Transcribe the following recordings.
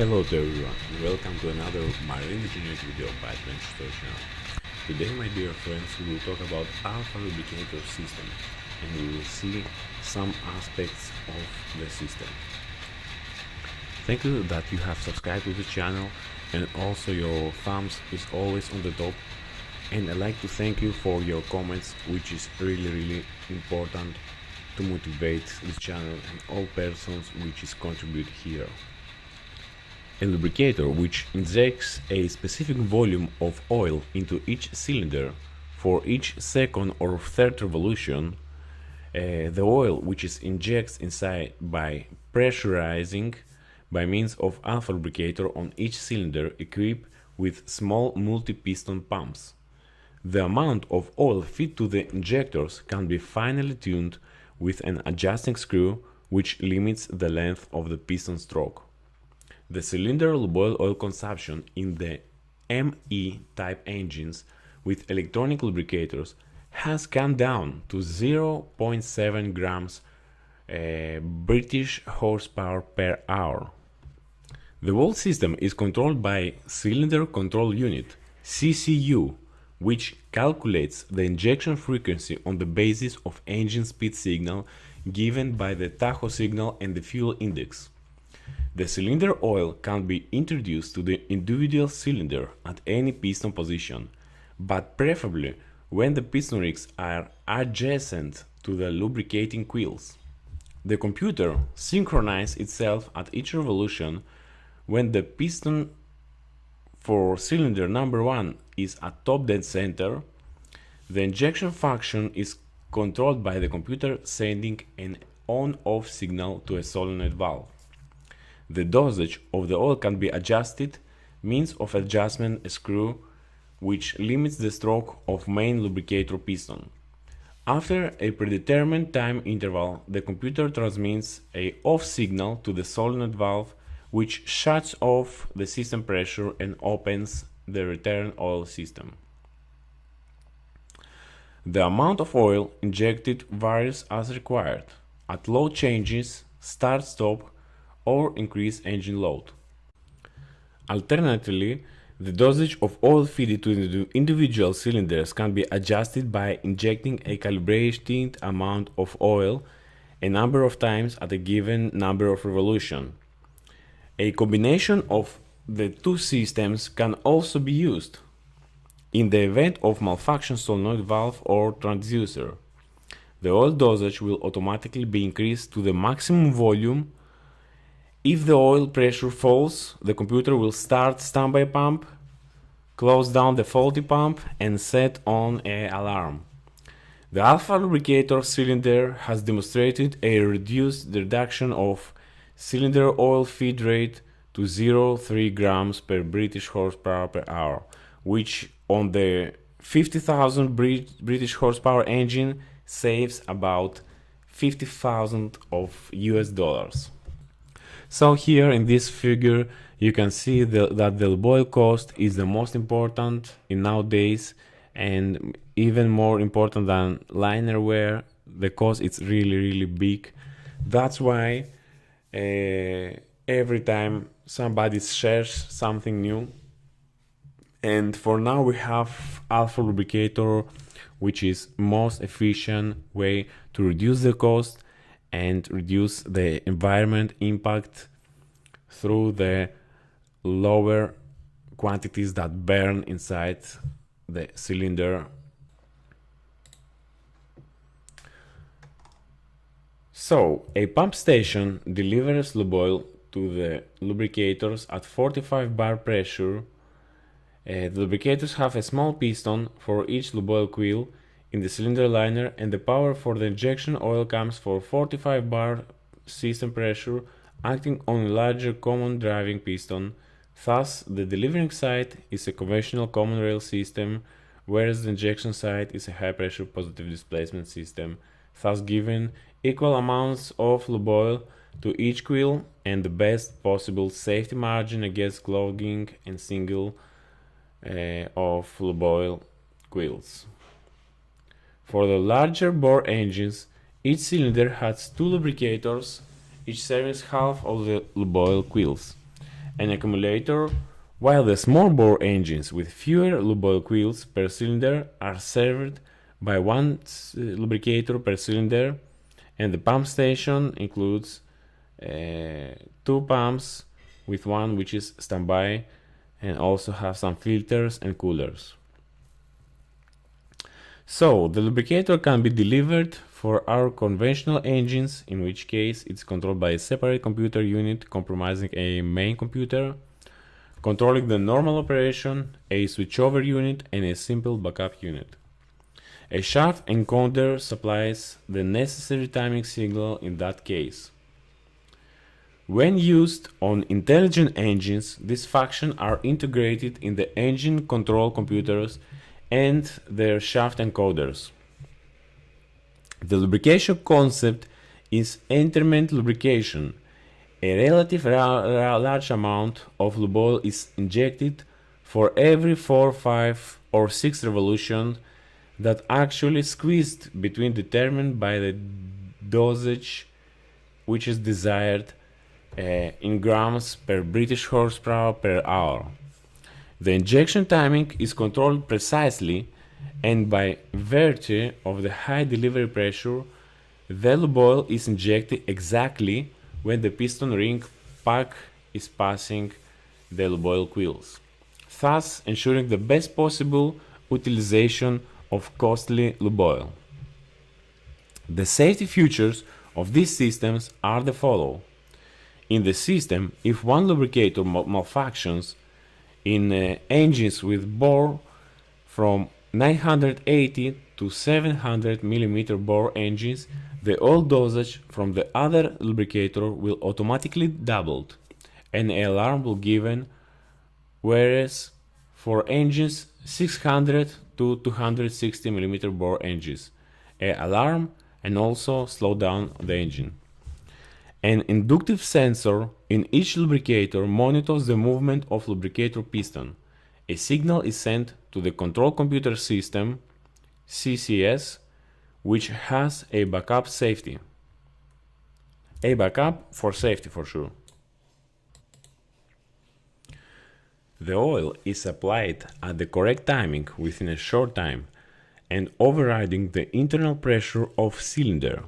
Hello to everyone and welcome to another marine engineering video by Adventure Channel. Today, my dear friends, we will talk about alpha lubricator system and we will see some aspects of the system. Thank you that you have subscribed to the channel, and also your thumbs is always on the top, and I'd like to thank you for your comments, which is really important to motivate this channel and all persons which is contribute here. A lubricator which injects a specific volume of oil into each cylinder for each second or third revolution. The oil which is injected inside by pressurizing by means of alpha lubricator on each cylinder equipped with small multi-piston pumps. The amount of oil fed to the injectors can be finely tuned with an adjusting screw which limits the length of the piston stroke. The cylinder lube oil consumption in the ME type engines with electronic lubricators has come down to 0.7 grams British horsepower per hour. The whole system is controlled by Cylinder Control Unit (CCU), which calculates the injection frequency on the basis of engine speed signal given by the tacho signal and the fuel index. The cylinder oil can be introduced to the individual cylinder at any piston position, but preferably when the piston rings are adjacent to the lubricating coils. The computer synchronizes itself at each revolution. When the piston for cylinder number 1 is at top dead center, the injection function is controlled by the computer sending an on-off signal to a solenoid valve. The dosage of the oil can be adjusted means of adjustment a screw which limits the stroke of main lubricator piston. After a predetermined time interval, the computer transmits a off signal to the solenoid valve which shuts off the system pressure and opens the return oil system. The amount of oil injected varies as required at low changes, start-stop, or increase engine load. Alternatively, the dosage of oil fed to the individual cylinders can be adjusted by injecting a calibrated amount of oil a number of times at a given number of revolutions. A combination of the two systems can also be used in the event of malfunction solenoid valve or transducer. The oil dosage will automatically be increased to the maximum volume. If the oil pressure falls, the computer will start standby pump, close down the faulty pump, and set on an alarm. The alpha lubricator cylinder has demonstrated a reduction of cylinder oil feed rate to 0.3 grams per British horsepower per hour, which on the 50,000 British horsepower engine saves about 50,000 of US dollars. So here in this figure you can see that the oil cost is the most important in nowadays, and even more important than liner wear. The cost is really big. That's why every time somebody shares something new, and for now we have alpha lubricator, which is most efficient way to reduce the cost and reduce the environment impact through the lower quantities that burn inside the cylinder. So, a pump station delivers lube oil to the lubricators at 45 bar pressure. The lubricators have a small piston for each lube oil coil in the cylinder liner, and the power for the injection oil comes for 45 bar system pressure acting on a larger common driving piston. Thus, the delivering side is a conventional common rail system, whereas the injection side is a high pressure positive displacement system, thus giving equal amounts of lube oil to each coil and the best possible safety margin against clogging and single of lube oil coils. For the larger bore engines, each cylinder has two lubricators, each serving half of the lube oil coils. an accumulator, while the small bore engines with fewer lubricant coils per cylinder are served by one lubricator per cylinder, and the pump station includes two pumps with one which is standby and also have some filters and coolers. So the lubricator can be delivered for our conventional engines, in which case it's controlled by a separate computer unit comprising a main computer, controlling the normal operation, a switchover unit, and a simple backup unit. A shaft encoder supplies the necessary timing signal in that case. When used on intelligent engines, these functions are integrated in the engine control computers and their shaft encoders. The lubrication concept is intermittent lubrication. A relatively large amount of lube oil is injected for every 4, 5, or 6 revolutions that actually squeezed between determined by the dosage which is desired in grams per British horsepower per hour. The injection timing is controlled precisely, and by virtue of the high delivery pressure, the lube oil is injected exactly when the piston ring pack is passing the lube oil coils, thus ensuring the best possible utilization of costly lube oil. The safety features of these systems are the following. In the system, if one lubricator malfunctions in engines with bore from 980 to 700 mm bore engines, the oil dosage from the other lubricator will automatically double, and an alarm will be given, whereas for engines 600 to 260 mm bore engines, an alarm and also slow down the engine. An inductive sensor in each lubricator monitors the movement of lubricator piston. A signal is sent to the control computer system, CCS, which has a backup safety. A backup for safety for sure. The oil is applied at the correct timing within a short time and overriding the internal pressure of cylinder.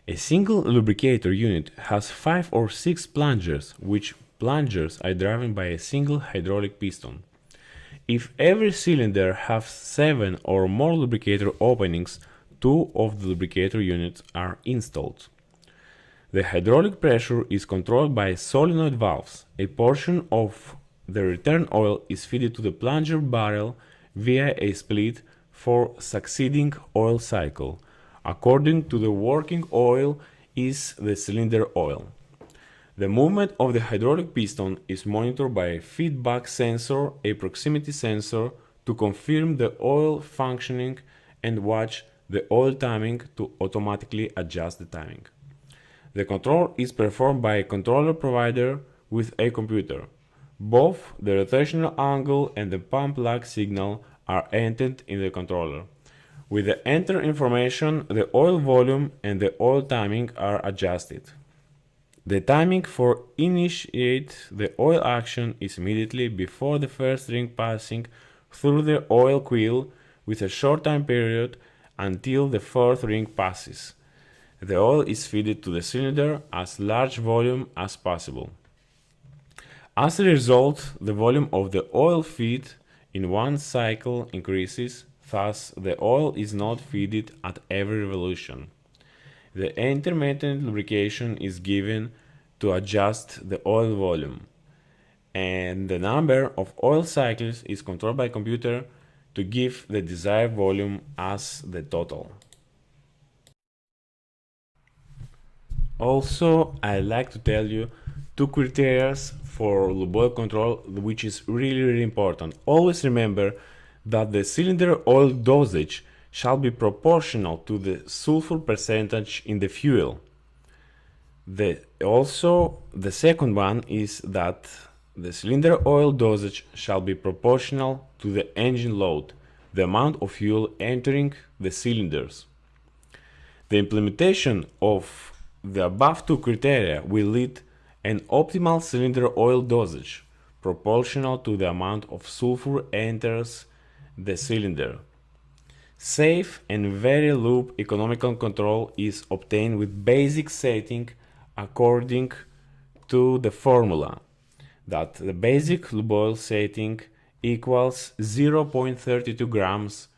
A single lubricator unit has 5 or 6 plungers, which plungers are driven by a single hydraulic piston. If every cylinder has 7 or more lubricator openings, 2 of the lubricator units are installed. The hydraulic pressure is controlled by solenoid valves. A portion of the return oil is fed to the plunger barrel via a split for succeeding oil cycle. According to the working oil is the cylinder oil. The movement of the hydraulic piston is monitored by a feedback sensor, a proximity sensor, to confirm the oil functioning and watch the oil timing to automatically adjust the timing. The control is performed by a controller provider with a computer. Both the rotational angle and the pump lag signal are entered in the controller. With the entered information, the oil volume and the oil timing are adjusted. The timing for initiate the oil action is immediately before the first ring passing through the oil coil with a short time period until the fourth ring passes. The oil is fed to the cylinder as large volume as possible. As a result, the volume of the oil feed in one cycle increases, thus the oil is not fed at every revolution. The intermittent lubrication is given to adjust the oil volume, and the number of oil cycles is controlled by computer to give the desired volume as the total. Also, I'd like to tell you two criteria for lube oil control, which is really important. Always remember that the cylinder oil dosage shall be proportional to the sulfur percentage in the fuel. The second one is that the cylinder oil dosage shall be proportional to the engine load, the amount of fuel entering the cylinders. The implementation of the above two criteria will lead An optimal cylinder oil dosage, proportional to the amount of sulfur enters the cylinder. Safe and very lube economical control is obtained with basic setting according to the formula that the basic lube oil setting equals 0.32 grams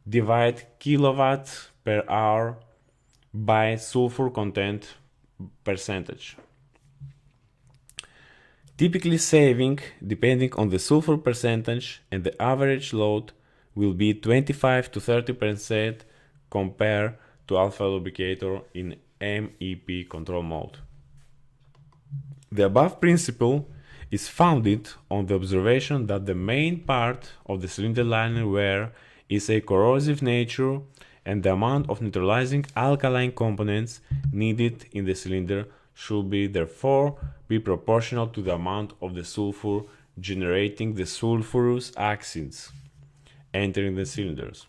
divide kilowatt per hour by sulfur content percentage. Typically saving, depending on the sulfur percentage and the average load, will be 25 to 30% compared to alpha lubricator in MEP control mode. The above principle is founded on the observation that the main part of the cylinder liner wear is a corrosive nature, and the amount of neutralizing alkaline components needed in the cylinder should be therefore be proportional to the amount of the sulfur generating the sulfurous acids entering the cylinders.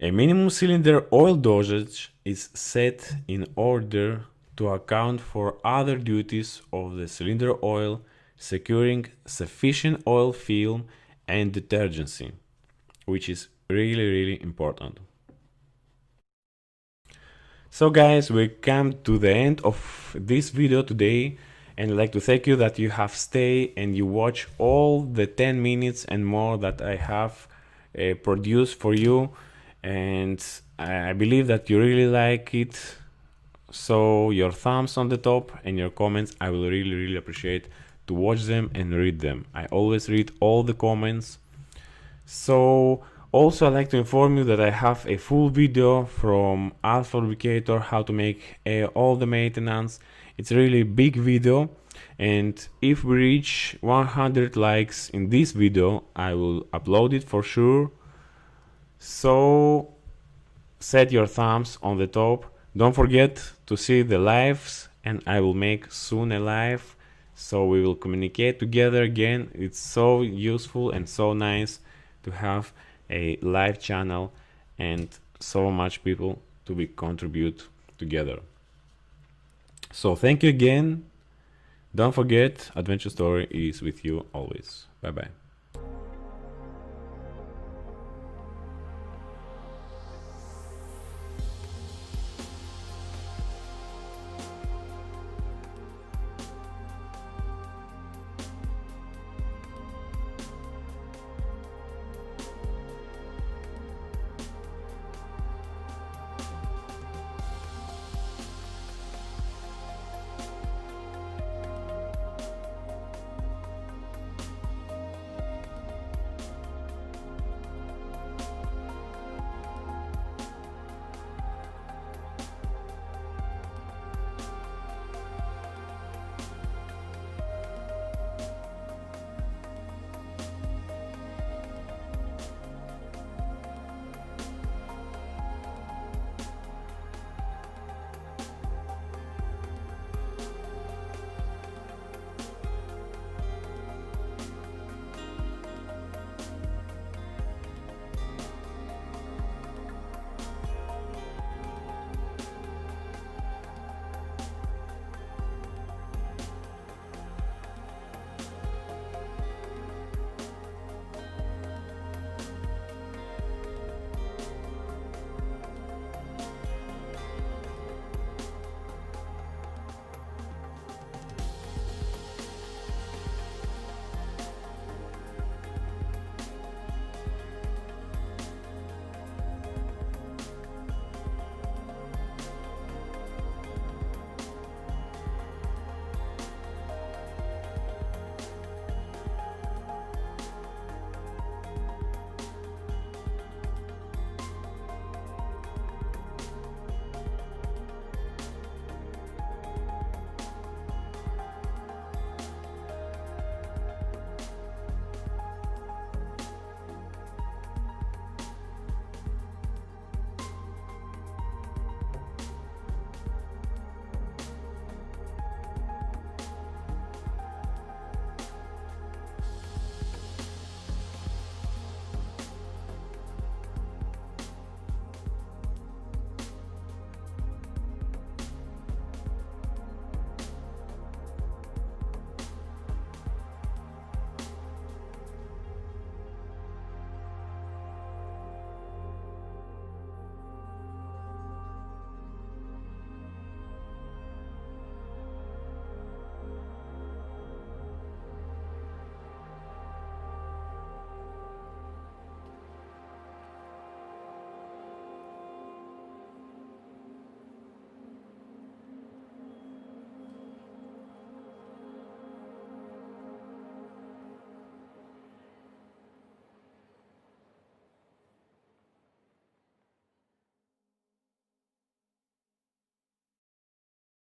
A minimum cylinder oil dosage is set in order to account for other duties of the cylinder oil, securing sufficient oil film and detergency, which is really important. So guys, we come to the end of this video today, and I'd like to thank you that you have stayed and you watch all the 10 minutes and more that I have produced for you, and I believe that you really like it. So your thumbs on the top and your comments, I will really appreciate to watch them and read them. I always read all the comments. So also I'd like to inform you that I have a full video from Alpha Lubricator, how to make all the maintenance. It's a really big video, and if we reach 100 likes in this video, I will upload it for sure. So set your thumbs on the top. Don't forget to see the lives, and I will make soon a live, so we will communicate together again. It's so useful and so nice to have a live channel and so much people to be contribute together. So thank you again. Don't forget, Adventure Story is with you always. Bye bye.